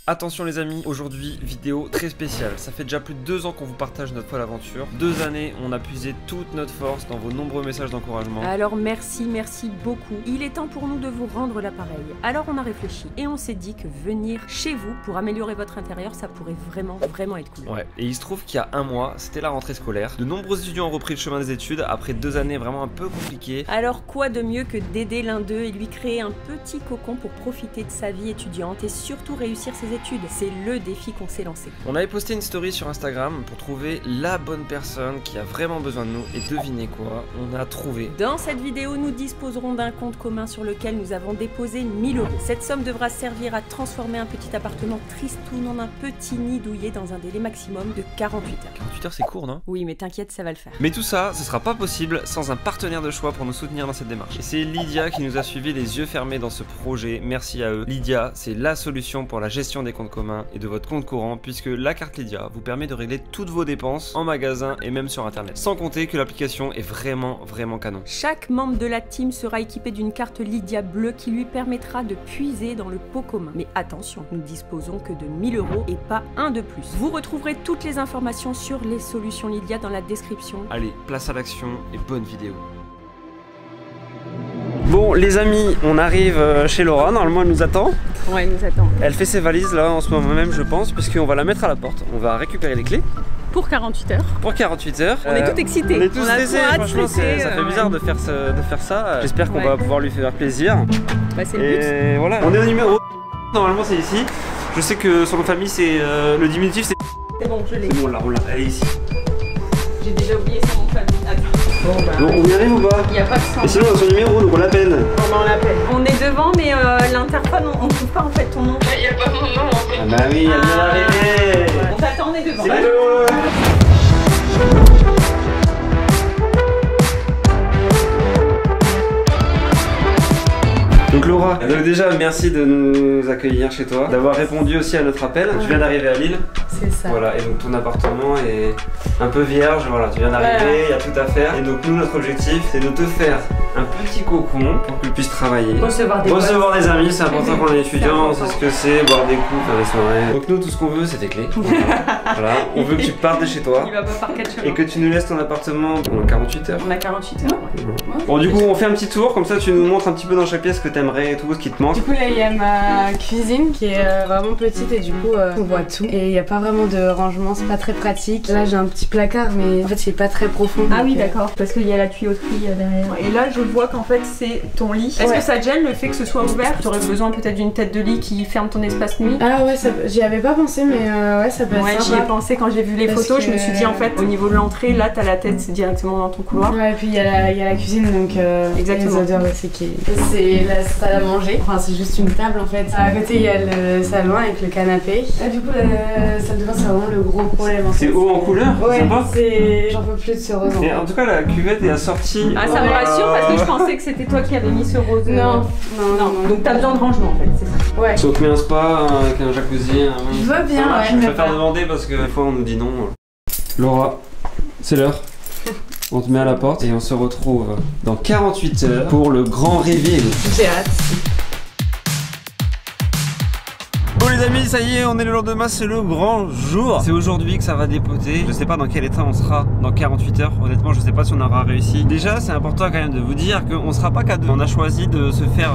Attention les amis, aujourd'hui vidéo très spéciale. Ça fait déjà plus de 2 ans qu'on vous partage notre folle aventure. 2 années, on a puisé toute notre force dans vos nombreux messages d'encouragement. Alors merci beaucoup. Il est temps pour nous de vous rendre l'appareil. Alors on a réfléchi et on s'est dit que venir chez vous pour améliorer votre intérieur, ça pourrait vraiment être cool. Ouais, et il se trouve qu'il y a un mois, c'était la rentrée scolaire. De nombreux étudiants ont repris le chemin des études après 2 années vraiment un peu compliquées. Alors quoi de mieux que d'aider l'un d'eux et lui créer un petit cocon pour profiter de sa vie étudiante et surtout réussir ses études. C'est le défi qu'on s'est lancé. On avait posté une story sur Instagram pour trouver la bonne personne qui a vraiment besoin de nous et devinez quoi, on a trouvé. Dans cette vidéo, nous disposerons d'un compte commun sur lequel nous avons déposé 1000 €. Cette somme devra servir à transformer un petit appartement tristoun en un petit nid douillet dans un délai maximum de 48 heures. 48 heures c'est court non? Oui mais t'inquiète, ça va le faire. Mais tout ça, ce sera pas possible sans un partenaire de choix pour nous soutenir dans cette démarche. Et c'est Lydia qui nous a suivis les yeux fermés dans ce projet, merci à eux. Lydia, c'est la solution pour la gestion des comptes communs et de votre compte courant puisque la carte Lydia vous permet de régler toutes vos dépenses en magasin et même sur internet. Sans compter que l'application est vraiment canon. Chaque membre de la team sera équipé d'une carte Lydia bleue qui lui permettra de puiser dans le pot commun. Mais attention, nous disposons que de 1000 € et pas un de plus. Vous retrouverez toutes les informations sur les solutions Lydia dans la description. Allez, place à l'action et bonne vidéo. Bon les amis, on arrive chez Laura, normalement elle nous attend. Ouais, elle nous attend. Elle fait ses valises là en ce moment même je pense, puisqu'on va la mettre à la porte. On va récupérer les clés. Pour 48 heures. Pour 48 heures. On est tout excités. On est tous stressés, franchement ça fait bizarre de faire ça. J'espère qu'on va pouvoir lui faire plaisir. Bah c'est le but. Et voilà, on est au numéro. Normalement c'est ici. Je sais que son nom de famille c'est le diminutif c'est... C'est bon, je l'ai. C'est bon là, on l'a, elle est ici. J'ai déjà oublié son nom de famille. Attends. Bon, on y arrive ou pas? Il n'y a pas de sang. Et sinon on a son numéro donc on l'appelle. On l'appelle. On est devant mais l'interphone on trouve pas en fait ton nom. Il n'y a pas mon nom en fait. Ah bah oui, elle vient d'arriver. On t'attend, on est devant. Donc Laura, donc déjà merci de nous accueillir chez toi, d'avoir répondu aussi à notre appel. Tu viens d'arriver à Lille. C'est ça. Voilà, et donc ton appartement est un peu vierge, voilà, tu viens d'arriver, il y a tout à faire. Et donc nous notre objectif c'est de te faire un petit cocon pour que tu puisses travailler. Recevoir des amis, c'est important quand on est étudiant, on sait ce que c'est, boire des coups, faire des soirées. Donc nous tout ce qu'on veut c'est tes clés. Voilà, on veut que tu partes de chez toi. Il va pas par 4 chemins. Et que tu nous laisses ton appartement pendant 48 heures. On a 48 heures. Bon du coup on fait un petit tour, comme ça tu nous montres un petit peu dans chaque pièce ce que t'aimerais et tout, ce qui te manque. Du coup là il y a ma cuisine qui est vraiment petite et du coup on voit tout. Et il n'y a pas vraiment de rangement, c'est pas très pratique. Là j'ai un petit placard mais en fait il est pas très profond. Ah oui d'accord, parce qu'il y a la tuyauterie derrière. Et là je vois qu'en fait c'est ton lit. Est-ce que ça te gêne le fait que ce soit ouvert? Tu aurais besoin peut-être d'une tête de lit qui ferme ton espace nuit? Ah ouais, j'y avais pas pensé mais ouais ça peut être Ouais, sympa. j'y ai pensé quand j'ai vu les photos, je me suis dit en fait au niveau de l'entrée, là t'as la tête, c'est directement dans ton couloir. Ouais, et puis il y a la cuisine donc exactement. les odeurs aussi qui... C'est la salle à manger, enfin c'est juste une table en fait. À côté il y a le salon avec le canapé. Et du coup la salle de bain c'est vraiment le gros problème en fait. C'est haut en couleur, Ouais, sympa. j'en peux plus de ce rose. Et en tout cas la cuvette est assortie. Ah ça me rassure parce que je pensais que c'était toi qui avais mis ce rose. Non. Donc t'as besoin de rangement en fait, c'est ça. Ouais. Si on te met un spa avec un jacuzzi, Je veux bien, ouais. Je préfère demander parce que des fois on nous dit non. Laura, c'est l'heure. On te met à la porte et on se retrouve dans 48 heures pour le grand reveal. J'ai hâte. Bon les amis, ça y est, on est le lendemain, c'est le grand jour. C'est aujourd'hui que ça va dépoter. Je sais pas dans quel état on sera dans 48 heures. Honnêtement, je sais pas si on aura réussi. Déjà, c'est important quand même de vous dire qu'on sera pas qu'à deux. On a choisi de se faire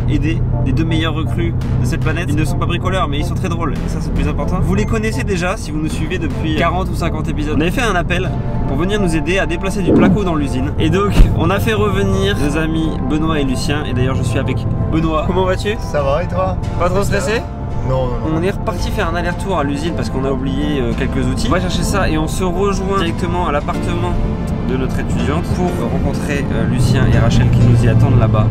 aider des 2 meilleurs recrues de cette planète. Ils ne sont pas bricoleurs, mais ils sont très drôles. Et ça, c'est le plus important. Vous les connaissez déjà si vous nous suivez depuis 40 ou 50 épisodes. On avait fait un appel pour venir nous aider à déplacer du placo dans l'usine. Et donc, on a fait revenir nos amis Benoît et Lucien. Et d'ailleurs, je suis avec Benoît. Comment vas-tu? Ça va et toi? Pas trop stressé? Non. On est reparti faire un aller-retour à l'usine parce qu'on a oublié quelques outils. On va chercher ça et on se rejoint directement à l'appartement de notre étudiante pour rencontrer Lucien et Rachel qui nous y attendent là-bas.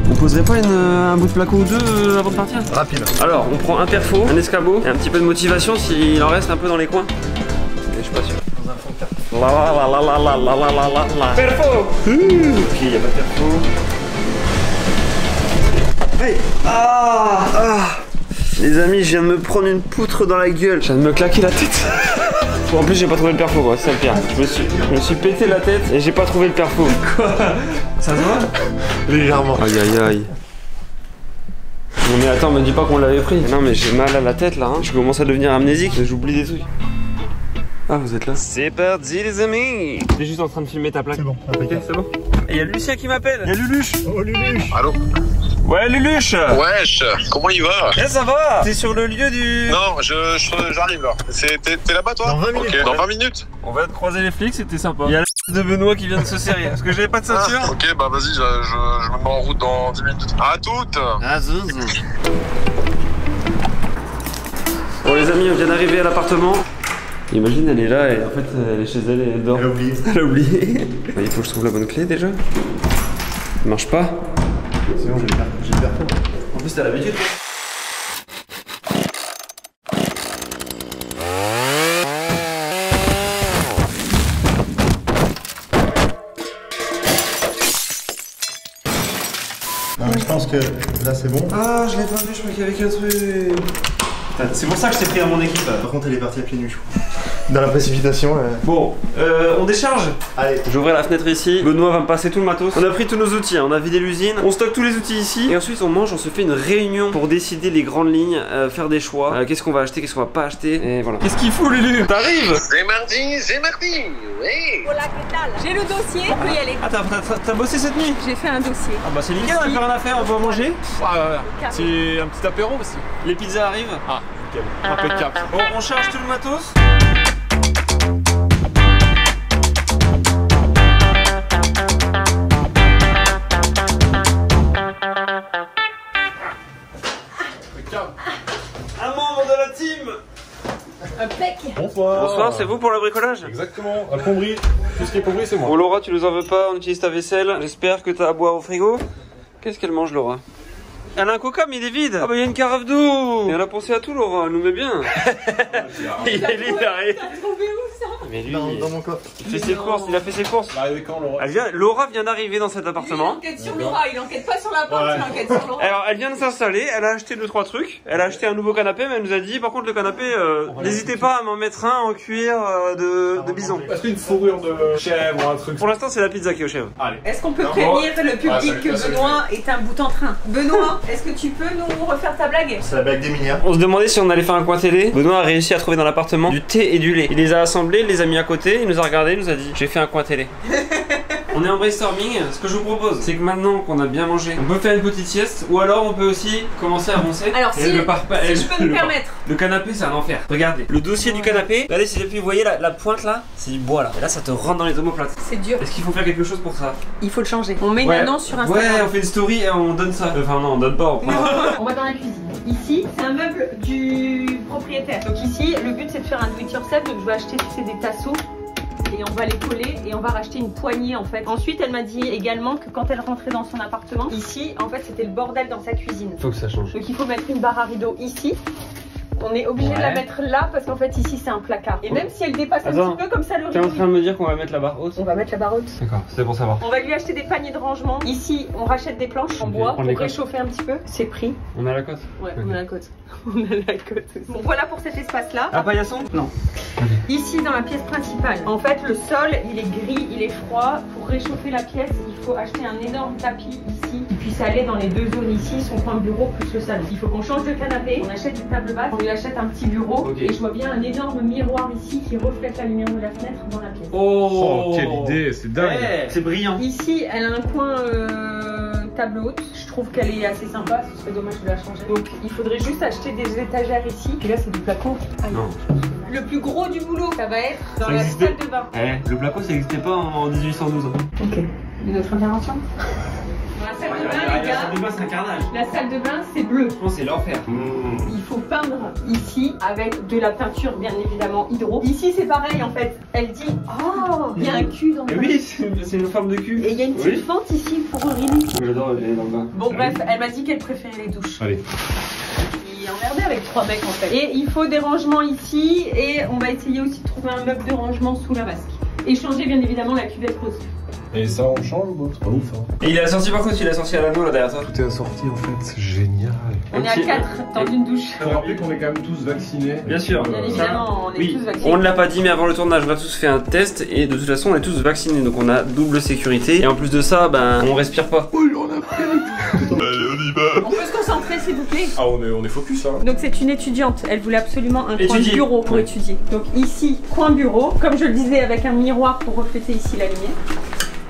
On poserait pas un bout de placo ou deux avant de partir? Rapide. Alors, on prend un perfo, un escabeau et un petit peu de motivation s'il en reste un peu dans les coins. Et je suis pas sûr. Dans un fond de perfo. Perfo. Ok, il y a pas de perfo. Hey. Les amis, je viens de me prendre une poutre dans la gueule. Je viens de me claquer la tête. En plus, j'ai pas trouvé le perfo, quoi. C'est ça le pire. Je me suis pété la tête et j'ai pas trouvé le perfo. Quoi? Ça se voit? Légèrement. Aïe aïe aïe. Non mais attends, me dis pas qu'on l'avait pris. Non mais j'ai mal à la tête là, hein. Je commence à devenir amnésique, j'oublie des trucs. Ah, vous êtes là. C'est parti les amis. T'es juste en train de filmer ta plaque. C'est bon, ok, c'est bon. Et il y a Lucien qui m'appelle. Il y a Luluche. Oh Luluche. Allô? Ouais Luluche. Wesh, comment il va? Eh ça va. T'es sur le lieu du... Non, j'arrive là. T'es là-bas toi? Dans 20 minutes. Ok, dans 20 minutes. On va te croiser les flics, c'était sympa. Il y a la de Benoît qui vient de se serrer. Parce que j'avais pas de ceinture. Ah, ok, bah vas-y, je me mets en route dans 10 minutes. À toutes. Ah zouz. Bon les amis, on vient d'arriver à l'appartement. Imagine elle est là et en fait elle est chez elle et elle dort. Elle a oublié. Elle a oublié. Il faut que je trouve la bonne clé déjà. Ça marche pas. Sinon j'ai le carton. En plus t'as l'habitude. Non mais je pense que là c'est bon. Ah je l'ai pas vu, je crois qu'il y avait qu'un truc. C'est pour ça que je t'ai pris à mon équipe. Par contre elle est partie à pieds nus je crois. Dans la précipitation. Bon, on décharge. Allez. J'ouvre la fenêtre ici. Benoît va me passer tout le matos. On a pris tous nos outils, hein. On a vidé l'usine. On stocke tous les outils ici. Et ensuite on mange, on se fait une réunion pour décider les grandes lignes, faire des choix. Qu'est-ce qu'on va acheter, qu'est-ce qu'on va pas acheter. Et voilà. Qu'est-ce qu'il faut Lulu? T'arrives? C'est mardi, oui. Voilà, que dalle. J'ai le dossier, on peut y aller. Ah t'as bossé cette nuit? J'ai fait un dossier. Ah bah c'est nickel, on a plus rien à faire, on peut en manger. C'est un petit apéro aussi. Les pizzas arrivent. Ah, nickel. Impeccable. Bon, on charge tout le matos. Un membre de la team. Impec. Bonsoir. Bonsoir, c'est vous pour le bricolage? Exactement. La plomberie. Tout ce qui est plomberie, c'est moi. Bon Laura, tu nous en veux pas, on utilise ta vaisselle. J'espère que t'as à boire au frigo. Qu'est-ce qu'elle mange Laura? Elle a un coca mais il est vide. Ah bah il y a une carafe d'eau. Et elle a pensé à tout Laura, elle nous met bien. Il est vide, arrête. T'as trouvé où ça? Mais lui, Dans mon coffre. il fait ses courses, il a fait ses courses. Bah, avec quand, Laura? Laura vient d'arriver dans cet appartement. Il enquête sur Laura, il enquête pas sur la porte, Ouais. il enquête sur Laura. Alors elle vient de s'installer, elle a acheté 2-3 trucs. Elle a acheté un nouveau canapé mais elle nous a dit par contre le canapé, n'hésitez pas à m'en mettre un en cuir de bison. Est-ce qu'une fourrure de chèvre ou un truc? Pour l'instant c'est la pizza qui est au chèvre. Allez. Est-ce qu'on peut Non, prévenir le Ah, public ça- que ça- Benoît est un bout en train? Benoît, est-ce que tu peux nous refaire ta blague? C'est la blague d'Emilia. On se demandait si on allait faire un coin télé. Benoît a réussi à trouver dans l'appartement du thé et du lait. Il les a assemblés, il les a mis à côté, il nous a regardé, il nous a dit j'ai fait un coin télé. On est en brainstorming, ce que je vous propose c'est que maintenant qu'on a bien mangé, on peut faire une petite sieste ou alors on peut aussi commencer à avancer. Alors Et si, le si je peux me permettre. Le canapé c'est un enfer. Regardez, le dossier du canapé, regardez si vous voyez la pointe là, c'est du bois là. Et là ça te rentre dans les omoplates. C'est dur, Est-ce qu'il faut faire quelque chose pour ça? il faut le changer. On met une annonce sur Ouais, Instagram. on fait une story et on donne ça. Enfin non, on donne pas. On prend. On va dans la cuisine. Ici, c'est un meuble du propriétaire. Donc ici, le but c'est de faire un do it yourself. Donc je vais acheter des tasseaux et on va les coller et on va racheter une poignée en fait. Ensuite, elle m'a dit également que quand elle rentrait dans son appartement, ici, en fait, c'était le bordel dans sa cuisine. Faut que ça change. Donc il faut mettre une barre à rideau ici. On est obligé de la mettre là parce qu'en fait ici c'est un placard. Et même si elle dépasse un Attends, petit peu comme ça le T'es en rideau, train de me dire qu'on va mettre la barre haute? on va mettre la barre haute. D'accord, c'était pour savoir. On va lui acheter des paniers de rangement. Ici, on rachète des planches en Ok, bois on pour les cote. réchauffer un petit peu. C'est pris. On a la cote? Ouais, Ok. on a la côte. On a la côte. Bon, voilà pour cet espace-là. Un paillasson? Non. Ici, dans la pièce principale, en fait, le sol, il est gris, il est froid. Pour réchauffer la pièce, il faut acheter un énorme tapis ici qui puisse aller dans les deux zones ici, son coin de bureau plus le salon. Il faut qu'on change de canapé, on achète une table basse, on lui achète un petit bureau. Ok. Et je vois bien un énorme miroir ici qui reflète la lumière de la fenêtre dans la pièce. Oh, quelle idée, c'est dingue. Ouais, c'est brillant. Ici, elle a un coin table haute. Je trouve qu'elle est assez sympa. Ce serait dommage de la changer. Donc, il faudrait juste acheter des étagères ici. Puis là, c'est du placo. Aïe. Non. Le plus gros du boulot, ça va être dans Ça la existait. salle de bain. Eh, le placo ça n'existait pas en 1812. Ok. Une autre intervention? Dans la salle de bain, les gars, de bain c'est un carnage. la salle de bain, c'est bleu. Je pense que c'est l'enfer. Il faut peindre ici avec de la peinture, bien évidemment, hydro. Ici, c'est pareil, en fait. Elle dit, oh, il y a un cul dans le Et bain. oui, c'est une forme de cul. Et il y a une petite fente ici pour uriner. J'adore aller dans le bain. Bon, bref, elle m'a dit qu'elle préférait les douches. Allez. Il est emmerdé avec 3 mecs en fait. Et il faut des rangements ici et on va essayer aussi de trouver un meuble de rangement sous la vasque. Et changer bien évidemment la cuvette rose. Et ça, on change ou pas? C'est pas ouf, hein. Et il est assorti par contre, il est assorti à l'anneau là derrière toi. Tout est assorti en fait, c'est génial. On est à 4 dans une douche. Faut rappeler qu'on est quand même tous vaccinés. Bien sûr. Bien évidemment, on est Oui, tous vaccinés. on ne l'a pas dit, mais avant le tournage, on a tous fait un test et de toute façon, on est tous vaccinés, donc on a double sécurité. Et en plus de ça, ben, on respire pas. Oui, on a pris. Allez, on y va. On peut se concentrer s'il vous plaît. Ah, on est focus, hein. Donc c'est une étudiante, elle voulait absolument un coin Étudier. bureau pour Oui. étudier. Donc ici, coin bureau, comme je le disais, avec un miroir pour refléter ici la lumière.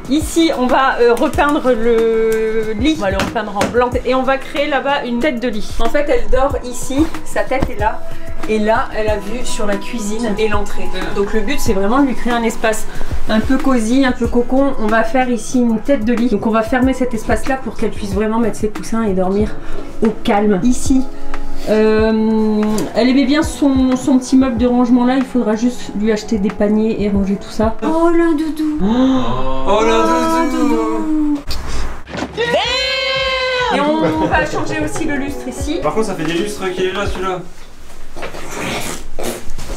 Ici, on va repeindre le lit. On va le repeindre en blanc et on va créer là-bas une tête de lit. En fait, elle dort ici, sa tête est là. Et là, elle a vue sur la cuisine et l'entrée. Donc le but, c'est vraiment de lui créer un espace un peu cosy, un peu cocon. On va faire ici une tête de lit. Donc on va fermer cet espace-là pour qu'elle puisse vraiment mettre ses coussins et dormir au calme. Ici, elle aimait bien son petit meuble de rangement là. Il faudra juste lui acheter des paniers et ranger tout ça. Oh la doudou. Oh là, doudou. Et on va changer aussi le lustre ici. Par contre, ça fait des lustres qu'il est là celui-là.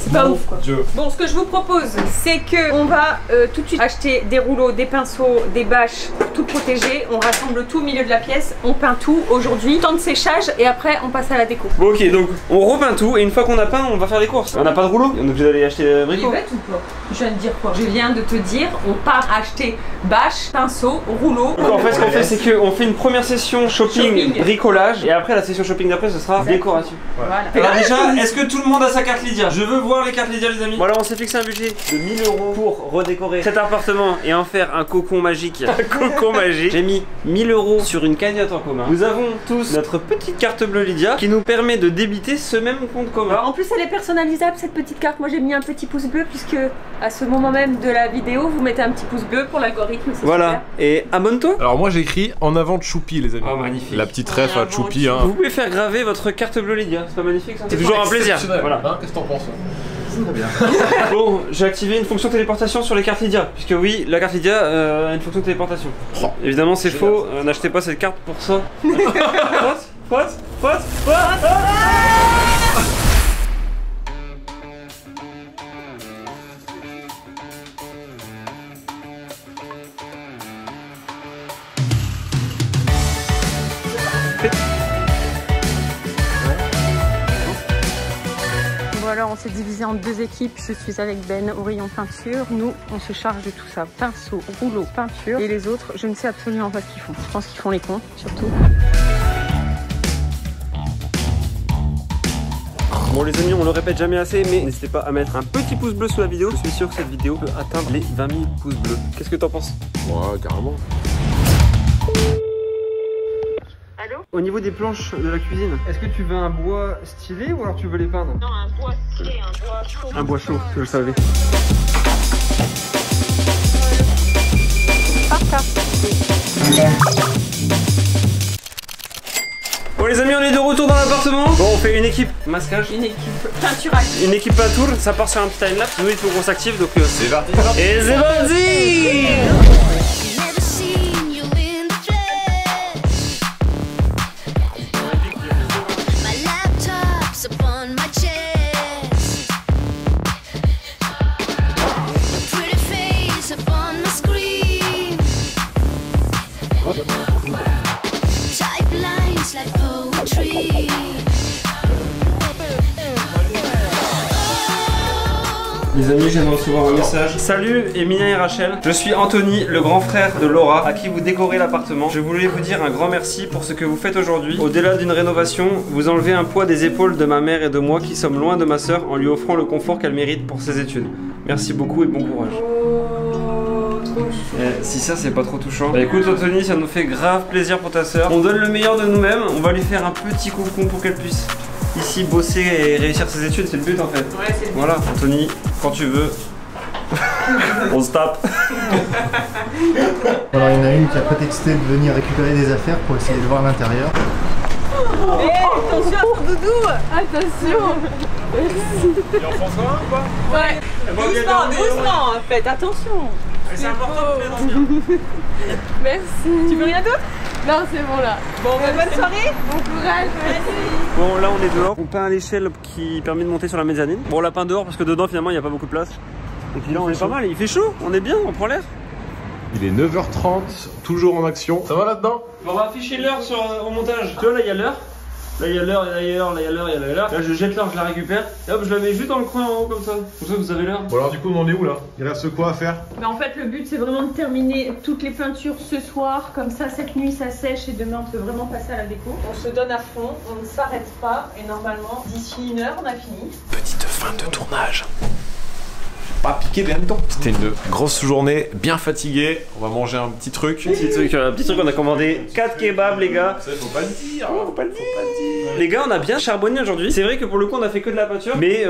C'est pas ouf quoi. Dieu. Bon, ce que je vous propose, c'est que on va tout de suite acheter des rouleaux, des pinceaux, des bâches, tout protéger. On rassemble tout au milieu de la pièce, on peint tout aujourd'hui, temps de séchage et après on passe à la déco. Bon, ok, donc on repeint tout et une fois qu'on a peint, on va faire les courses. On n'a pas de rouleau, on est obligé d'aller acheter Tu es bricot. bête ou pas? Je viens de dire quoi? Je viens de te dire, on part acheter bâches, pinceaux, rouleaux. Donc en fait, ce qu'on fait, c'est qu'on fait une première session shopping, bricolage, et après la session shopping d'après, ce sera décoration. Voilà. Alors déjà, est-ce que tout le monde a sa carte Lydia? Je veux voir les cartes Lydia, les amis. Voilà, on s'est fixé un budget de 1000 € pour redécorer cet appartement et en faire un cocon magique. Un cocon magique. J'ai mis 1000 € sur une cagnotte en commun. Nous avons tous notre petite carte bleue Lydia qui nous permet de débiter ce même compte commun. En plus, elle est personnalisable cette petite carte. Moi, j'ai mis un petit pouce bleu puisque à ce moment même de la vidéo, vous mettez un petit pouce bleu pour l'algorithme. Voilà, et abonne-toi. Alors moi j'écris en avant de Choupi les amis. Oh, magnifique. La petite ref à Choupi hein. Vous pouvez faire graver votre carte bleue Lydia, c'est pas magnifique ça? C'est toujours un plaisir. Voilà. Hein, qu'est-ce que t'en penses? Très bien. Bon, j'ai activé une fonction téléportation sur les cartes Lydia, puisque oui, la carte Lydia a une fonction téléportation. Oh. Évidemment, c'est faux, n'achetez pas cette carte pour ça. What? Bon alors on s'est divisé en deux équipes, je suis avec Ben au rayon peinture, nous on se charge de tout ça, pinceau, rouleau, peinture et les autres je ne sais absolument pas ce qu'ils font, je pense qu'ils font les cons surtout. Bon les amis, on le répète jamais assez, mais n'hésitez pas à mettre un petit pouce bleu sous la vidéo, je suis sûr que cette vidéo peut atteindre les 20 000 pouces bleus. Qu'est-ce que t'en penses? Ouais, carrément. Au niveau des planches de la cuisine, est-ce que tu veux un bois stylé ou alors tu veux les peindre? Non, un bois stylé, un bois chaud. Un bois chaud, je le savais. Bon les amis, on est de retour dans l'appartement. Bon, on fait une équipe masquage, Une équipe peinturage. une équipe peinture, ça part sur un petit timelapse. Nous il faut qu'on s'active donc C'est parti. et c'est parti. Never seen you in the flesh. My laptop's upon my chest. Pretty face upon my screen. Type lines like poetry. Les amis, je viens de recevoir un message. Salut Emilia et Rachel, je suis Anthony, le grand frère de Laura, à qui vous décorez l'appartement. Je voulais vous dire un grand merci pour ce que vous faites aujourd'hui. Au-delà d'une rénovation, vous enlevez un poids des épaules de ma mère et de moi qui sommes loin de ma soeur en lui offrant le confort qu'elle mérite pour ses études. Merci beaucoup et bon courage. Si ça c'est pas trop touchant. Bah écoute Anthony, ça nous fait grave plaisir pour ta soeur. On donne le meilleur de nous-mêmes, on va lui faire un petit cocon pour qu'elle puisse ici bosser et réussir ses études, c'est le but en fait. Ouais, c'est le but. Voilà, Anthony, quand tu veux, on se tape. Alors il y en a une qui a prétexté de venir récupérer des affaires pour essayer de voir l'intérieur. Hé, attention à ton doudou. Attention. Il en pense un ou pas? Ouais. Doucement, doucement, faites attention. C'est important de bien. Merci. Tu veux rien d'autre? Non, c'est bon là. Bon, bonne soirée. Bon courage. Bon là on est dehors, on peint à l'échelle qui permet de monter sur la mezzanine. Bon on l'a peint dehors parce que dedans finalement il n'y a pas beaucoup de place. Et puis là on est pas mal, il fait chaud, on est bien, on prend l'air. Il est 9h30, toujours en action. Ça va là-dedans? On va afficher l'heure au montage. Tu vois, là il y a l'heure. Là il y a l'heure, là il y a l'heure, là il y a l'heure, il y a l'heure. Là je jette l'heure, je la récupère. Et hop, je la mets juste dans le coin en haut comme ça. Comme ça vous avez l'heure. Bon alors du coup on en est où là? Il reste quoi à faire? Mais en fait, le but c'est vraiment de terminer toutes les peintures ce soir. Comme ça, cette nuit ça sèche et demain on peut vraiment passer à la déco. On se donne à fond, on ne s'arrête pas. Et normalement, d'ici 1 heure, on a fini. Petite fin de tournage. Pas piqué des hannetons. C'était une grosse journée, bien fatigué. On va manger un petit truc. Petit truc, on a commandé 4 kebabs les gars. Ça faut pas le dire. Faut pas le dire. Les gars, on a bien charbonné aujourd'hui. C'est vrai que pour le coup on a fait que de la peinture, mais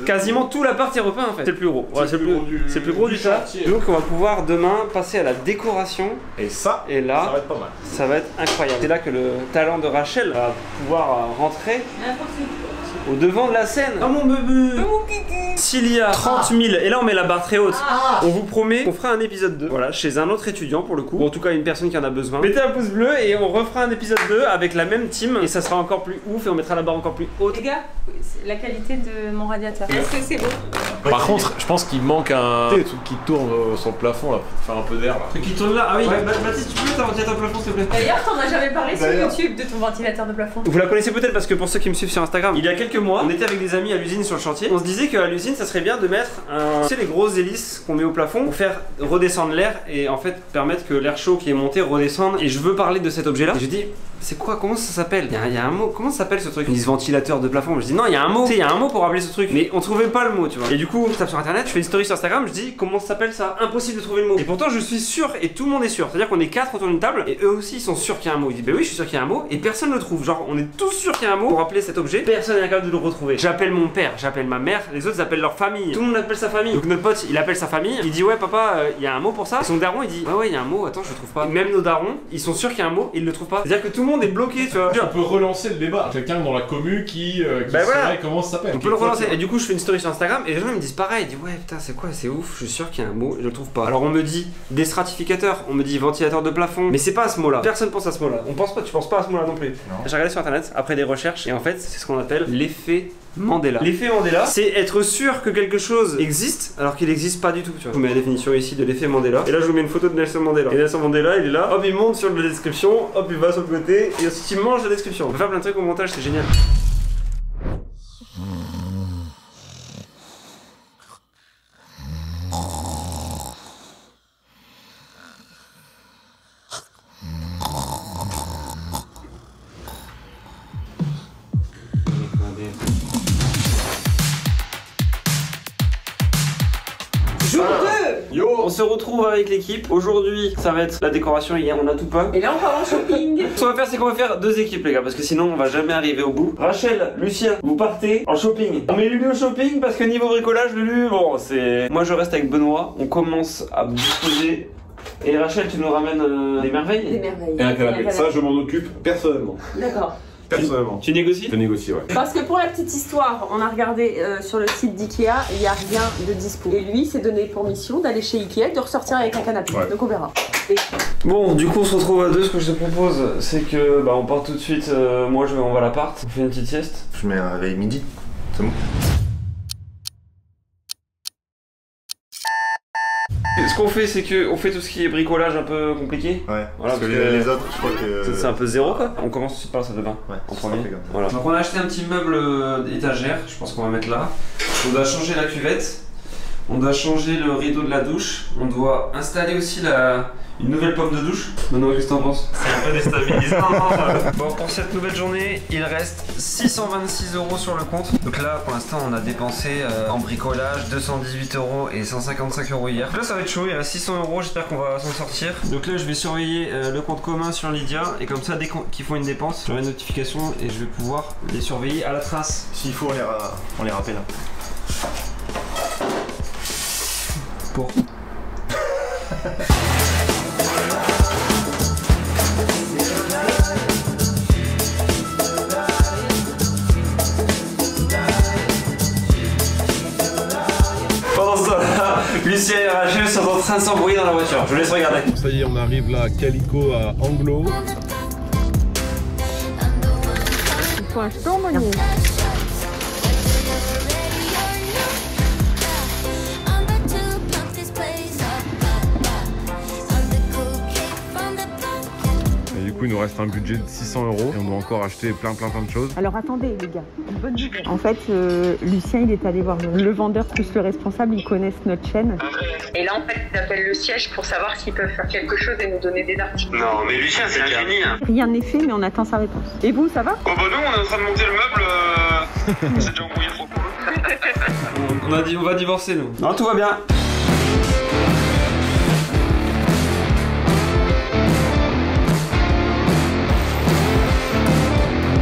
quasiment tout l'appart est repeint en fait. C'est le plus gros. Ouais, c'est le plus gros du tas. Donc on va pouvoir demain passer à la décoration. Et ça, et là, ça va être pas mal. Ça va être incroyable. C'est là que le talent de Rachel va pouvoir rentrer au devant de la scène. Oh mon bébé. S'il y a 30 000, et là on met la barre très haute, on vous promet qu'on fera un épisode 2, voilà, chez un autre étudiant pour le coup, ou en tout cas une personne qui en a besoin. Mettez un pouce bleu et on refera un épisode 2 avec la même team, et ça sera encore plus ouf, et on mettra la barre encore plus haute. Les gars, la qualité de mon radiateur. Est-ce que c'est beau? Par contre, je pense qu'il manque un truc qui tourne sur le plafond là, pour faire un peu d'air là. Truc qui tourne là, ah oui, ouais, Baptiste, tu peux mettre un ventilateur de plafond s'il te plaît? D'ailleurs, t'en as jamais parlé sur YouTube de ton ventilateur de plafond. Vous la connaissez peut-être parce que pour ceux qui me suivent sur Instagram, il y a quelques mois, on était avec des amis à l'usine sur le chantier. On se disait qu'à l'usine, ça serait bien de mettre tu sais, les grosses hélices qu'on met au plafond pour faire redescendre l'air et en fait permettre que l'air chaud qui est monté redescende. Et je veux parler de cet objet là. Et je dis, c'est quoi? Comment ça s'appelle? Il y a un mot. Comment ça s'appelle ce truc? Ils disent ventilateur de plafond. Je dis non, il y a un mot. Tu sais, il y a un mot pour appeler ce truc. Mais on trouvait pas le mot, tu vois. Et du coup, je tape sur internet, je fais une story sur Instagram, je dis comment ça s'appelle ça? Impossible de trouver le mot. Et pourtant, je suis sûr et tout le monde est sûr. C'est-à-dire qu'on est 4 autour d'une table et eux aussi ils sont sûrs qu'il y a un mot. Ils disent bah oui, je suis sûr qu'il y a un mot et personne ne le trouve. Genre, on est tous sûrs qu'il y a un mot pour appeler cet objet. Personne n'est capable de le retrouver. J'appelle mon père, j'appelle ma mère, les autres appellent leur famille. Tout le monde appelle sa famille. Donc notre pote, il appelle sa famille. Il dit ouais papa, il y a un mot pour ça. Et son daron, il dit ouais il y a un mot. Attends, je le trouve pas. Même nos darons, ils sont sûrs qu'il y a un mot, ils le trouvent pas. C'est-à-dire que tout le monde est bloqué, tu vois. On peut relancer le débat. Quelqu'un dans la commu qui saurait comment ça s'appelle. On peut le relancer. Et du coup, je fais une story sur Instagram et les gens ils me disent pareil. Ils disent ouais putain c'est quoi, c'est ouf. Je suis sûr qu'il y a un mot, je le trouve pas. Alors on me dit déstratificateur, on me dit ventilateur de plafond, mais c'est pas à ce mot-là. Personne pense à ce mot-là. On pense pas, tu penses pas à ce mot-là non plus. J'ai regardé sur internet après des recherches et en fait c'est ce qu'on appelle l'effet Mandela. L'effet Mandela, c'est être sûr que quelque chose existe alors qu'il n'existe pas du tout. Tu vois. Je vous mets la définition ici de l'effet Mandela. Et là, je vous mets une photo de Nelson Mandela. Et Nelson Mandela, il est là. Hop, il monte sur la description. Hop, il va sur le côté. Et ensuite, il mange la description. On peut faire plein de trucs au montage, c'est génial. Jour 2. Yo. On se retrouve avec l'équipe. Aujourd'hui, ça va être la décoration. Hier, on a tout peint. Et là, on part en shopping. Ce qu'on va faire, c'est qu'on va faire 2 équipes, les gars, parce que sinon, on va jamais arriver au bout. Rachel, Lucien, vous partez en shopping. On met Lulu au shopping parce que niveau bricolage, Lulu, bon, c'est. Moi, je reste avec Benoît. On commence à disposer. Et Rachel, tu nous ramènes des merveilles. Des merveilles. Et un canapé. Ça, je m'en occupe personnellement. D'accord. Personnellement. Tu négocies? Je négocie, ouais. Parce que pour la petite histoire, on a regardé sur le site d'Ikea, il n'y a rien de dispo. Et lui s'est donné pour mission d'aller chez Ikea et de ressortir avec un canapé. Ouais. Donc on verra. Et... Bon, du coup, on se retrouve à 2. Ce que je te propose, c'est que on part tout de suite. Moi, on va à l'appart. On fait une petite sieste. Je mets un réveil midi. C'est bon. Ce qu'on fait, c'est qu'on fait tout ce qui est bricolage un peu compliqué. Ouais, voilà, parce que les autres, je crois que... C'est un peu zéro quoi. On commence tout de suite par la salle de bain. Ouais, en premier. Voilà. Donc on a acheté un petit meuble étagère, je pense qu'on va mettre là. On doit changer la cuvette. On doit changer le rideau de la douche. On doit installer aussi une nouvelle pomme de douche. Maintenant, qu'est-ce que t'en penses? C'est un peu déstabilisant. Bon, pour cette nouvelle journée, il reste 626 € sur le compte. Donc là, pour l'instant, on a dépensé en bricolage 218 € et 155 € hier. Donc là, ça va être chaud, il reste 600 €, j'espère qu'on va s'en sortir. Donc là, je vais surveiller le compte commun sur Lydia. Et comme ça, dès qu'ils font une dépense, j'aurai une notification et je vais pouvoir les surveiller à la trace. S'il faut, on les rappelle. Pour pendant ce temps-là, Lucien et Rachel sont en train de s'embrouiller dans la voiture. Je vous laisse regarder. Ça y est, on arrive là, Calico à Anglo. Toi, je tombe, reste un budget de 600 € et on doit encore acheter plein de choses. Alors attendez les gars, une bonne nouvelle. En fait, Lucien il est allé voir le vendeur plus le responsable, ils connaissent notre chaîne. Et là en fait ils appellent le siège pour savoir s'ils peuvent faire quelque chose et nous donner des articles. Non mais Lucien c'est un génie hein. Rien n'est fait mais on attend sa réponse. Et vous ça va? Oh bah non, on est en train de monter le meuble. C'est déjà embrouillé trop cool. On a dit on va divorcer nous. Non tout va bien.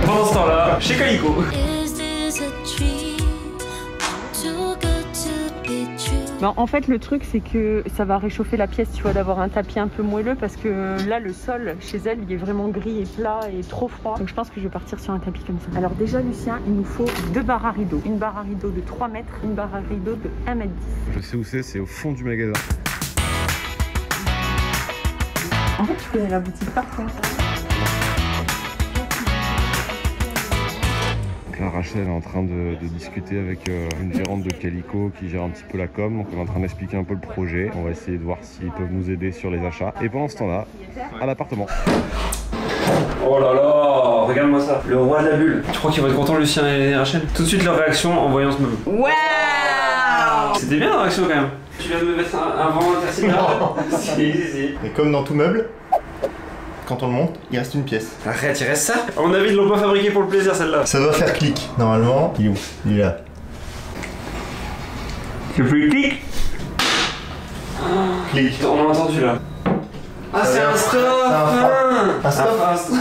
Pendant ce temps-là, chez Calico. Is this a dream? Too good to be true. Ben, en fait le truc c'est que ça va réchauffer la pièce, tu vois, d'avoir un tapis un peu moelleux parce que là le sol chez elle il est vraiment gris et plat et trop froid. Donc je pense que je vais partir sur un tapis comme ça. Alors déjà Lucien, il nous faut 2 barres à rideaux. Une barre à rideaux de 3 mètres, une barre à rideaux de 1 mètre 10. Je sais où c'est au fond du magasin. En fait tu connais la boutique par contre. Là, Rachel est en train de discuter avec une gérante de Calico qui gère un petit peu la com. Donc on est en train d'expliquer un peu le projet. On va essayer de voir s'ils peuvent nous aider sur les achats. Et pendant ce temps-là, à l'appartement. Oh là là, regarde-moi ça. Le roi de la bulle. Tu crois qu'ils vont être contents Lucien et Rachel? Tout de suite leur réaction en voyant ce meuble. Waouh! C'était bien la réaction quand même. Tu viens de me mettre un vent intersidéral. Si. Et comme dans tout meuble, quand on le monte, il reste une pièce. Arrête, il reste ça. À mon avis, ils l'ont pas fabriqué pour le plaisir celle-là. Ça doit faire clic. Normalement, il est où? Il est là. Tu fais clic. Clic. On a entendu là. Ah c'est un stop. Un stop. Un stop.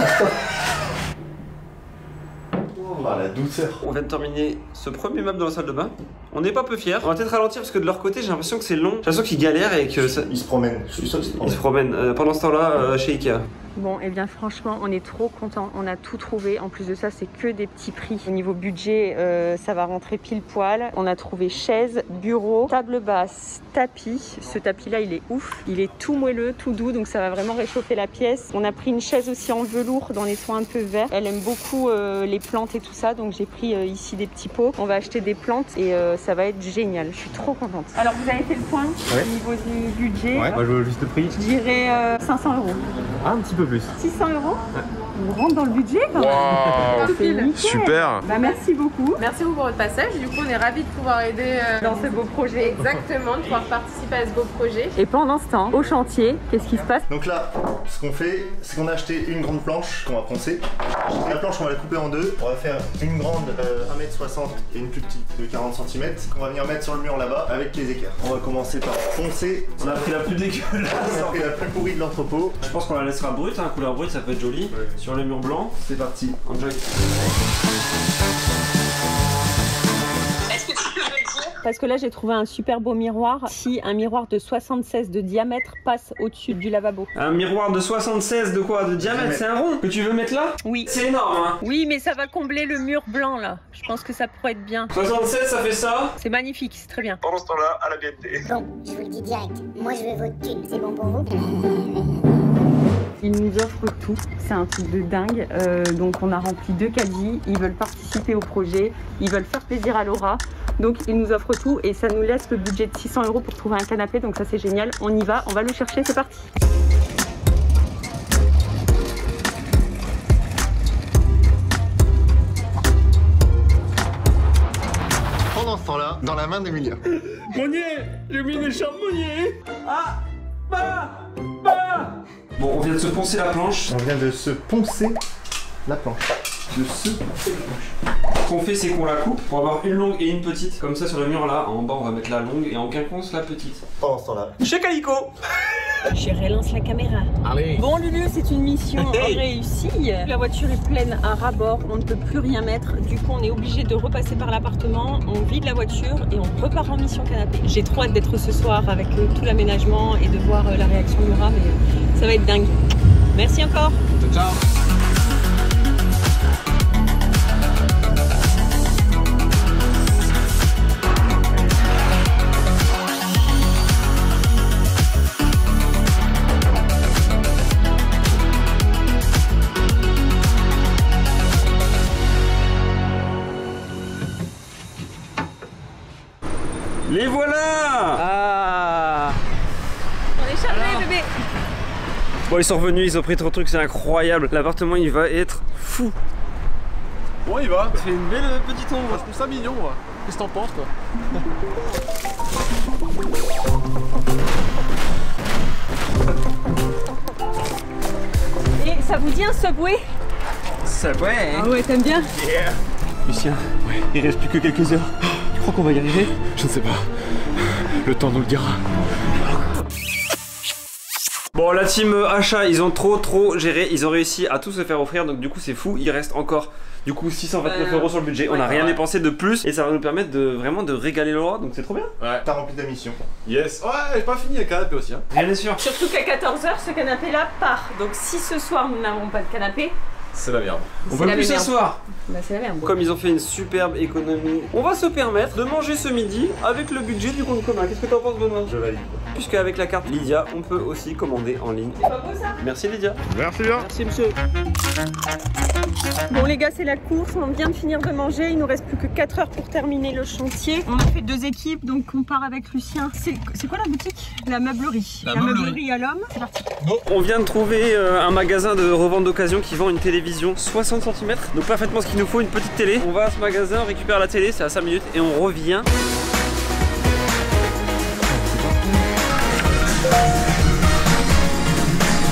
Oh la douceur. On vient de terminer ce premier meuble dans la salle de bain. On n'est pas peu fiers. On va peut-être ralentir parce que de leur côté, j'ai l'impression que c'est long. J'ai l'impression qu'ils galèrent et que ça... Il se promène. Je suis sûr qu'il se Ils promène. se promènent. Pendant ce temps-là, chez Ikea. Bon, et bien franchement, on est trop contents. On a tout trouvé. En plus de ça, c'est que des petits prix. Au niveau budget, ça va rentrer pile poil. On a trouvé chaise, bureau, table basse, tapis. Ce tapis-là, il est ouf. Il est tout moelleux, tout doux, donc ça va vraiment réchauffer la pièce. On a pris une chaise aussi en velours dans les soins un peu verts. Elle aime beaucoup les plantes et tout ça, donc j'ai pris ici des petits pots. On va acheter des plantes et ça va être génial. Je suis trop contente. Alors, vous avez fait le point au niveau du budget. Ouais, moi je veux juste le prix. Je dirais 500 €. Ah, un petit peu plus. 600 €. On rentre dans le budget quand même. Wow. C'est nickel. Super. Bah, merci beaucoup Merci beaucoup pour votre passage. Du coup, on est ravis de pouvoir aider dans ce beau projet. exactement, de pouvoir participer à ce beau projet. Et pendant ce temps, au chantier, qu'est-ce qui se passe? Donc là, ce qu'on fait, c'est qu'on a acheté une grande planche qu'on va poncer. La planche, on va la couper en deux. On va faire une grande 1m60 et une plus petite de 40 cm qu'on va venir mettre sur le mur là-bas avec les équerres. On va commencer par poncer. On a pris la plus dégueulasse. On a pris la plus pourrie de l'entrepôt. Je pense qu'on la laissera brute, hein, couleur brute, ça peut être joli. Ouais. Sur le mur blanc, C'est parti. enjoy. Parce que là, j'ai trouvé un super beau miroir. Si un miroir de 76 de diamètre passe au-dessus du lavabo. Un miroir de 76 de quoi? De diamètre, c'est un rond que tu veux mettre là? Oui. C'est énorme hein. Oui, mais ça va combler le mur blanc là. Je pense que ça pourrait être bien. 76 ça fait ça? C'est magnifique, c'est très bien. Pendant ce temps-là, à la BNP. Bon, je vous le dis direct, moi je veux votre thune, c'est bon pour vous? Ils nous offrent tout, c'est un truc de dingue. Donc on a rempli 2 caddies, ils veulent participer au projet, ils veulent faire plaisir à Laura. Donc ils nous offrent tout et ça nous laisse le budget de 600 € pour trouver un canapé. Donc ça c'est génial, on y va, on va le chercher, c'est parti. Pendant ce temps-là, dans la main d'Emilia. Monnier! J'ai mis des charbonniers! Ah! Bah! Bah! Bon, on vient de se poncer la planche. On vient de se poncer la planche. De se poncer la planche. Ce qu'on fait, c'est qu'on la coupe pour avoir une longue et une petite. Comme ça, sur le mur là, en bas, on va mettre la longue et en quinconce la petite. Pendant ce temps-là. Chez Calico! Je relance la caméra. Allez. Bon Lulu, c'est une mission réussie. La voiture est pleine à ras-bord, on ne peut plus rien mettre. Du coup, on est obligé de repasser par l'appartement. On vide la voiture et on repart en mission canapé. J'ai trop hâte d'être ce soir avec tout l'aménagement et de voir la réaction de Laura, mais ça va être dingue. Merci encore. Ciao. Les voilà! Ah. On est charmés bébé. Bon, ils sont revenus, ils ont pris trop de trucs, c'est incroyable. L'appartement, il va être fou. Bon, il va. Ça fait une belle petite ombre. Je trouve ça mignon, moi. Qu'est-ce que t'en penses, toi? Et ça vous dit un Subway? Subway. Ah ouais, t'aimes bien? Yeah. Lucien, ouais. Il reste plus que quelques heures. Tu crois qu'on va y arriver? Je ne sais pas. Le temps nous le dira. Bon, la team achat, ils ont trop géré. Ils ont réussi à tout se faire offrir. Donc du coup, c'est fou. Il reste encore du coup 629 € sur le budget. On n'a rien dépensé de plus. Et ça va nous permettre de vraiment de régaler Laura. Donc c'est trop bien. Ouais. T'as rempli ta mission. Yes. Ouais, j'ai pas fini le canapé aussi. Hein. Rien n'est sûr. Surtout qu'à 14 h, ce canapé-là part. Donc si ce soir nous n'avons pas de canapé, c'est la merde. On peut plus s'asseoir. Bah c'est la merde. Comme ils ont fait une superbe économie, on va se permettre de manger ce midi avec le budget du compte commun. Qu'est-ce que t'en penses, Benoît? Je valide. Puisque avec la carte Lydia, on peut aussi commander en ligne. C'est pas beau ça? Merci Lydia. Merci bien. Merci monsieur. Bon les gars, c'est la course, on vient de finir de manger, il nous reste plus que 4 heures pour terminer le chantier. On a fait 2 équipes, donc on part avec Lucien. C'est quoi la boutique? La meublerie. La meublerie à l'homme. C'est parti. Bon, on vient de trouver un magasin de revente d'occasion qui vend une télévision 60 cm. Donc parfaitement ce qu'il nous faut, une petite télé. On va à ce magasin, on récupère la télé, c'est à 5 minutes et on revient.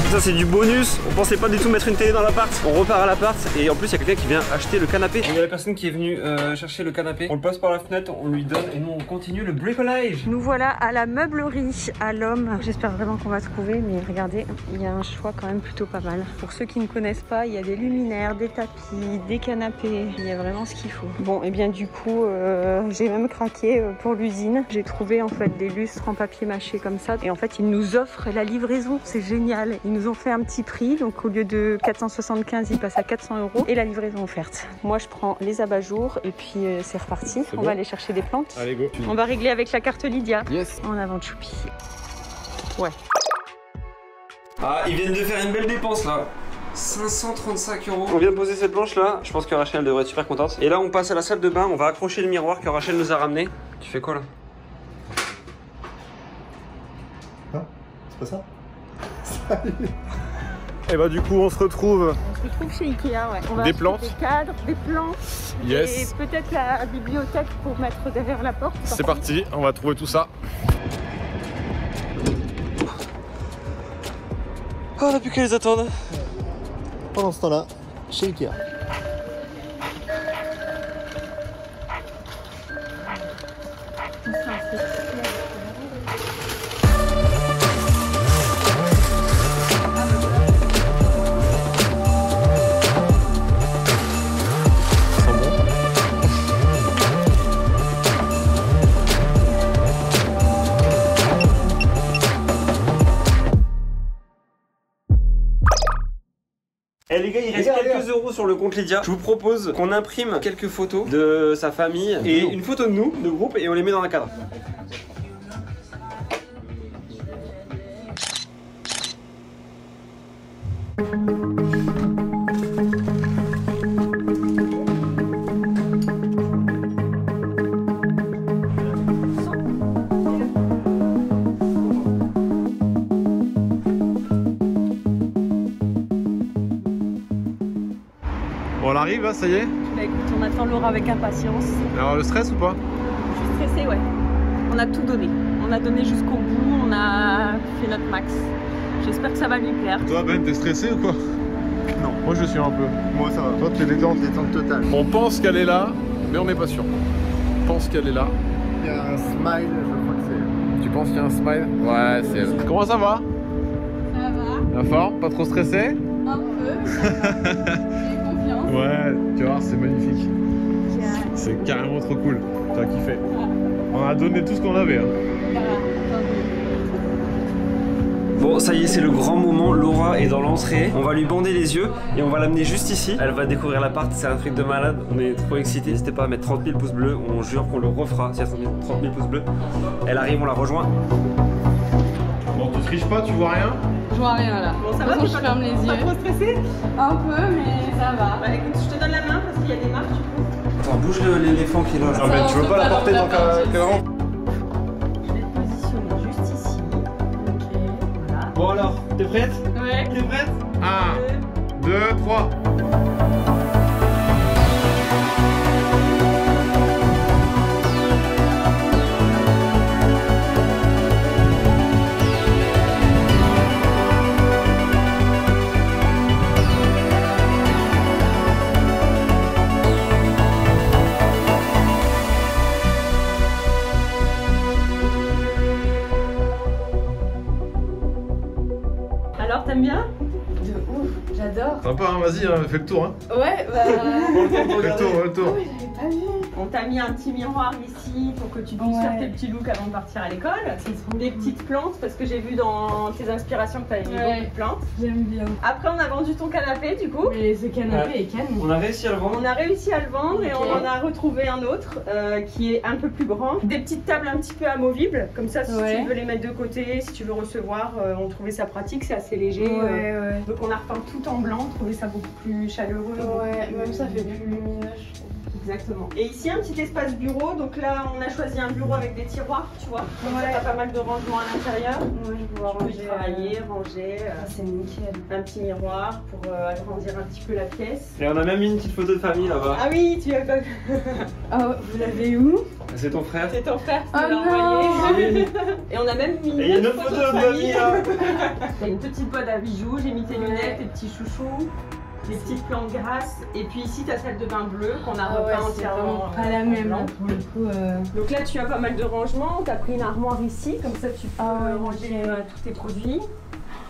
Ça c'est du bonus, on pensait pas du tout mettre une télé dans l'appart. On repart à l'appart et en plus il y a quelqu'un qui vient acheter le canapé. Il y a la personne qui est venue chercher le canapé. On le passe par la fenêtre, on lui donne et nous on continue le bricolage. Nous voilà à la meublerie à l'homme. J'espère vraiment qu'on va trouver, mais regardez, il y a un choix quand même plutôt pas mal. Pour ceux qui ne connaissent pas, il y a des luminaires, des tapis, des canapés. Il y a vraiment ce qu'il faut. Bon, et bien du coup, j'ai même craqué pour l'usine. J'ai trouvé en fait des lustres en papier mâché comme ça. Et en fait, ils nous offrent la livraison. C'est génial. Ils nous ont fait un petit prix. Donc au lieu de 475, ils passent à 400 € et la livraison offerte. Moi, je prends les abat-jours et puis c'est reparti. On va aller chercher des plantes. Allez, go. On va régler avec la carte Lydia. Yes. En avant, Choupi. Ouais. Ah, ils viennent de faire une belle dépense là. 535 €. On vient de poser cette planche là. Je pense que Rachel devrait être super contente. Et là, on passe à la salle de bain. On va accrocher le miroir que Rachel nous a ramené. Tu fais quoi là? Hein? C'est pas ça? Et bah du coup on se retrouve. On se retrouve chez Ikea, ouais. On va Des acheter plantes. des cadres, des plantes. Yes. Et peut-être la bibliothèque pour mettre derrière la porte. C'est parti, on va trouver tout ça. Oh, on n'a plus qu'à les attendre. Pendant ce temps-là, chez Ikea. Eh les gars, il reste quelques euros sur le compte Lydia. Je vous propose qu'on imprime quelques photos de sa famille et une photo de nous, de groupe, et on les met dans un cadre. Bon, on arrive là, ça y est. Bah écoute, on attend Laura avec impatience. Alors le stress ou pas? Je suis stressée, ouais. On a tout donné. On a donné jusqu'au bout, on a fait notre max. J'espère que ça va lui plaire. Toi Ben, t'es stressé ou quoi? Non. Moi je suis un peu. Moi ça va. Toi t'es détente totale. On pense qu'elle est là, mais on n'est pas sûr. On pense qu'elle est là. Il y a un smile, je crois que c'est. Tu penses qu'il y a un smile? Ouais, c'est elle. Comment ça va? Ça va? La forme? Pas trop stressé? Un peu, mais ça va. J'ai confiance. Ouais, tu vois, c'est magnifique. C'est carrément trop cool. Tu as kiffé. On a donné tout ce qu'on avait. Hein. Bon, ça y est, c'est le grand moment. Laura est dans l'entrée. On va lui bander les yeux et on va l'amener juste ici. Elle va découvrir l'appart. C'est un truc de malade. On est trop excités. N'hésitez pas à mettre 30 000 pouces bleus. On jure qu'on le refera. S'il y a 30 000 pouces bleus, elle arrive, on la rejoint. Bon, tu triches pas, tu vois rien? Je vois rien là. Bon, ça De va, toute façon, je ferme les yeux. Pas trop stressé? Un peu, mais ça va. Bah écoute, je te donne la main parce qu'il y a des marques, tu peux. Attends, bouge l'éléphant qui est là. Non, mais tu veux pas la porter dans ta... Je vais te positionner juste ici. Ok, voilà. Bon alors, t'es prête? Ouais. T'es prête? 1, 2, 3. Alors, t'aimes bien? De ouf, j'adore. Sympa, hein, vas-y, hein, fais le tour. Hein. Ouais, bah. Fais le tour, fais le tour. Oui, j'avais pas vu. On t'a mis un petit miroir ici pour que tu puisses faire tes petits looks avant de partir à l'école. Des petites plantes parce que j'ai vu dans tes inspirations que t'avais mis beaucoup de plantes. J'aime bien. Après, on a vendu ton canapé du coup. Mais ce canapé est canon. On a réussi à le vendre. On a réussi à le vendre et Ok. on en a retrouvé un autre qui est un peu plus grand. Des petites tables un petit peu amovibles, comme ça si Ouais. tu veux les mettre de côté, si tu veux recevoir, on trouvait ça pratique, c'est assez léger. Ouais. Donc on a repeint tout en blanc, on trouvait ça beaucoup plus chaleureux. Ouais, même ça fait plus lumineux, je trouve. Exactement. Et ici un petit espace bureau, donc là on a choisi un bureau avec des tiroirs, tu vois. Comme ça t'as pas mal de rangements à l'intérieur. Ouais, je vais pouvoir Tu peux y ranger. travailler, ranger. C'est nickel. Un petit miroir pour agrandir un petit peu la pièce. Et on a même mis une petite photo de famille là-bas. Ah oui, tu as pas. Oh, vous l'avez où? C'est ton frère. C'est ton frère qui Oh me l'a non. envoyé. Et on a même mis Et il y a une autre photo de famille là. T'as une petite boîte à bijoux, j'ai mis tes lunettes, tes petits chouchous, des petites plantes grasses. Et puis ici ta salle de bain bleue qu'on a Ah ouais, repeint c'est entièrement. vraiment pas la même blanc. là, pour le coup. Donc là tu as pas mal de rangements, t'as pris une armoire ici, comme ça tu peux ranger tous tes produits.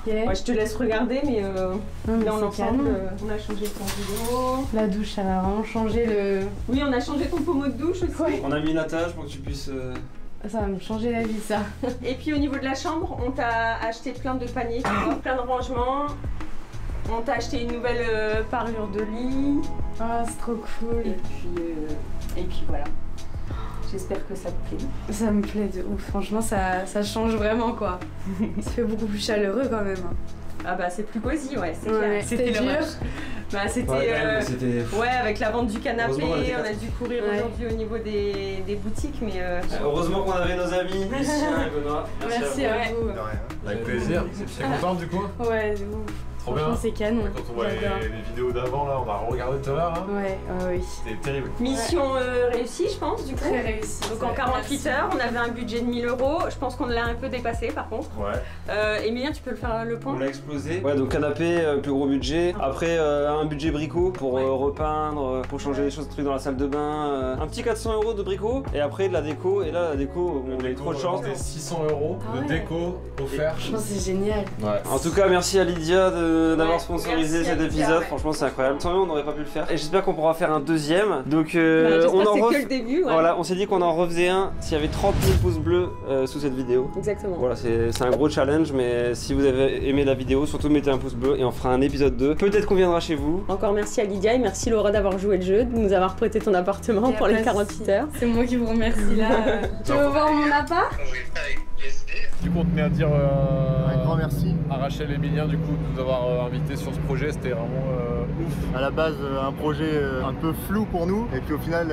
Ok. Ouais, je te laisse regarder, mais Non, mais là en c'est ensemble, canon. on a changé ton rideau. La douche, ça va vraiment changer le. Oui, on a changé ton pommeau de douche aussi. Ouais. On a mis une attache pour que tu puisses. Ça va me changer la vie, ça. Et puis au niveau de la chambre, on t'a acheté plein de paniers, tu vois, plein de rangements. On t'a acheté une nouvelle parure de lit. Ah, c'est trop cool. Et puis voilà. J'espère que ça te plaît. Ça me plaît de ouf. Franchement, ça change vraiment, quoi. Ça fait beaucoup plus chaleureux quand même. Ah bah c'est plus cosy, ouais, c'est Ouais, clair. c'était le dur. rush. Bah c'était... Ouais, quand même, c'était. ouais, avec la vente du canapé, Heureusement, on était on a quatre. dû courir Ouais. aujourd'hui au niveau des boutiques, mais... Heureusement qu'on avait nos amis Lucien et Benoît. Merci à à Ouais. vous. De rien. Avec plaisir. T'es contente du coup? Ouais, de ouf. Trop bien. Franchement, c'est canon. Quand on voit J'adore. les vidéos d'avant, là, on a regardé tout à l'heure. Hein. Ouais, oui. C'était terrible. Mission réussie, je pense, du coup. Très réussi. Donc en 48 heures, on avait un budget de 1000 €. Je pense qu'on l'a un peu dépassé par contre. Ouais. Emilien, tu peux le faire le On point? l'a explosé. Ouais, donc canapé, plus gros budget. Après, un budget bricot pour repeindre, pour changer les choses, trucs dans la salle de bain. Un petit 400 € de bricot. Et après, de la déco. Et là, la déco, on a eu trop de chance. C'était 600 € Ah de ouais. déco offert. Je pense que c'est génial. Ouais. En tout cas, merci à Lydia d'avoir Ouais, sponsorisé merci à cet Lydia, épisode. ouais. Franchement, c'est incroyable. Sans eux, on n'aurait pas pu le faire. Et j'espère qu'on pourra faire un deuxième. Donc, J'espère on que en c'est ref... que le début, ouais. Voilà, on s'est dit qu'on en refaisait un s'il y avait 30 000 pouces bleus sous cette vidéo. Exactement. Voilà, c'est un gros challenge, mais si vous avez aimé la vidéo, surtout mettez un pouce bleu et on fera un épisode 2. Peut-être qu'on viendra chez vous. Encore merci à Lydia et merci Laura d'avoir joué le jeu, de nous avoir prêté ton appartement Y a pour les pas de 48 souci. heures. C'est moi qui vous remercie là. Tu veux voir mon appart? Oui, avec plaisir. Du coup, on tenait à dire Un grand merci. à Rachel et Emilien du coup de nous avoir invités sur ce projet. C'était vraiment ouf. À la base, un projet un peu flou pour nous, et puis au final,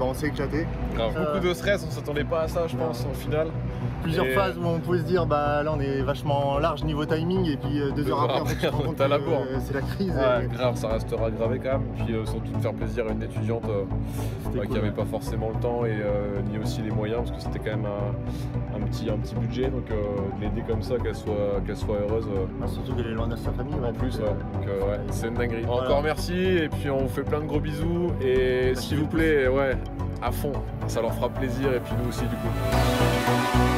on s'est éclaté. Grave. Beaucoup de stress, on s'attendait pas à ça, je pense, au final. Plusieurs Et- phases où on pouvait se dire, bah là on est vachement large niveau timing, et puis 2 heures après, en fait, tu te rends compte T'as la que, bourre. c'est la crise. Ouais, grave, ça restera gravé quand même. Puis surtout de faire plaisir à une étudiante C'était qui cool, avait ouais. pas forcément le temps et ni aussi les moyens parce que c'était quand même un petit budget. Donc de l'aider comme ça, qu'elle soit heureuse. Ah, surtout qu'elle est loin de sa famille. En plus, ouais. Donc ouais, c'est une dinguerie. Voilà. Encore merci et puis on vous fait plein de gros bisous et s'il vous plaît, ouais, à fond, ça leur fera plaisir et puis nous aussi du coup.